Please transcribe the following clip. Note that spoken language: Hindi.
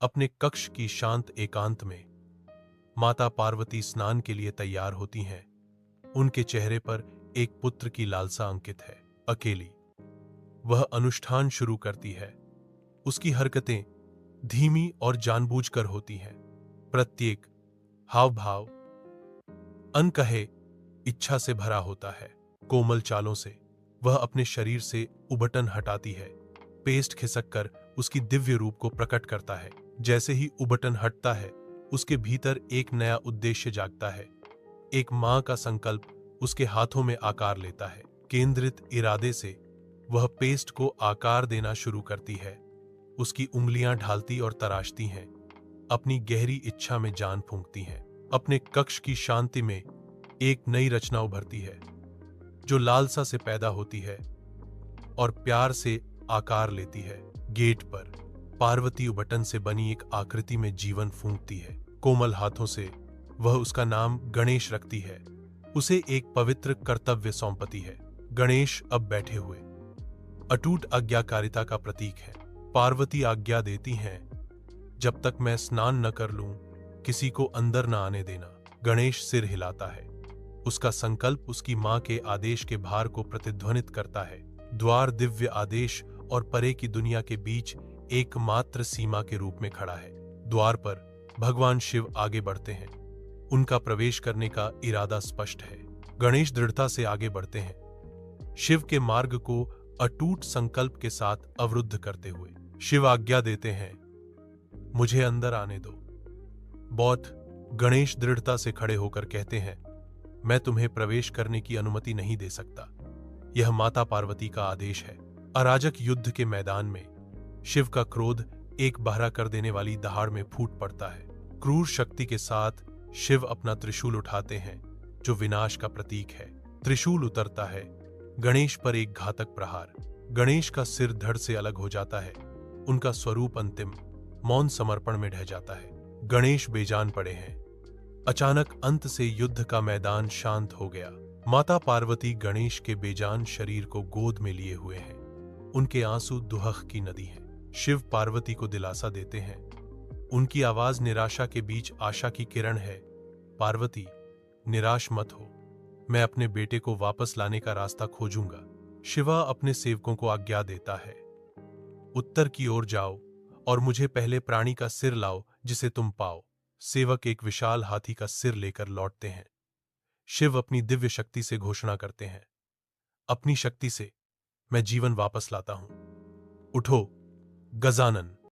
अपने कक्ष की शांत एकांत में माता पार्वती स्नान के लिए तैयार होती हैं। उनके चेहरे पर एक पुत्र की लालसा अंकित है। अकेली वह अनुष्ठान शुरू करती है। उसकी हरकतें धीमी और जानबूझकर होती हैं। प्रत्येक हाव भाव अनकहे इच्छा से भरा होता है। कोमल चालों से वह अपने शरीर से उबटन हटाती है। पेस्ट खिसक उसकी दिव्य रूप को प्रकट करता है। जैसे ही उबटन हटता है, उसके भीतर एक नया उद्देश्य जागता है। एक मां का संकल्प उसके हाथों में आकार लेता है। केंद्रित इरादे से वह पेस्ट को आकार देना शुरू करती है। उसकी उंगलियां ढालती और तराशती हैं, अपनी गहरी इच्छा में जान फूंकती हैं। अपने कक्ष की शांति में एक नई रचना उभरती है, जो लालसा से पैदा होती है और प्यार से आकार लेती है। गेट पर पार्वती उबटन से बनी एक आकृति में जीवन फूंकती है। कोमल हाथों से वह उसका नाम गणेश रखती है। उसे एक पवित्र कर्तव्य सौंपती है। गणेश अब बैठे हुए अटूट आज्ञाकारिता का प्रतीक है। पार्वती आज्ञा देती हैं, जब तक मैं स्नान न कर लूं, किसी को अंदर न आने देना। गणेश सिर हिलाता है। उसका संकल्प उसकी मां के आदेश के भार को प्रतिध्वनित करता है। द्वार दिव्य आदेश और परे की दुनिया के बीच एकमात्र सीमा के रूप में खड़ा है। द्वार पर भगवान शिव आगे बढ़ते हैं। उनका प्रवेश करने का इरादा स्पष्ट है। गणेश दृढ़ता से आगे बढ़ते हैं, शिव के मार्ग को अटूट संकल्प के साथ अवरुद्ध करते हुए। शिव आज्ञा देते हैं, मुझे अंदर आने दो। बौद्ध गणेश दृढ़ता से खड़े होकर कहते हैं, मैं तुम्हें प्रवेश करने की अनुमति नहीं दे सकता। यह माता पार्वती का आदेश है। अराजक युद्ध के मैदान में शिव का क्रोध एक बहरा कर देने वाली दहाड़ में फूट पड़ता है। क्रूर शक्ति के साथ शिव अपना त्रिशूल उठाते हैं, जो विनाश का प्रतीक है। त्रिशूल उतरता है, गणेश पर एक घातक प्रहार। गणेश का सिर धड़ से अलग हो जाता है। उनका स्वरूप अंतिम मौन समर्पण में ढह जाता है। गणेश बेजान पड़े हैं। अचानक अंत से युद्ध का मैदान शांत हो गया। माता पार्वती गणेश के बेजान शरीर को गोद में लिए हुए हैं। उनके आंसू दुहख की नदी हैं। शिव पार्वती को दिलासा देते हैं। उनकी आवाज निराशा के बीच आशा की किरण है। पार्वती, निराश मत हो, मैं अपने बेटे को वापस लाने का रास्ता खोजूंगा। शिवा अपने सेवकों को आज्ञा देता है, उत्तर की ओर जाओ और मुझे पहले प्राणी का सिर लाओ जिसे तुम पाओ। सेवक एक विशाल हाथी का सिर लेकर लौटते हैं। शिव अपनी दिव्य शक्ति से घोषणा करते हैं, अपनी शक्ति से मैं जीवन वापस लाता हूं। उठो गजानन।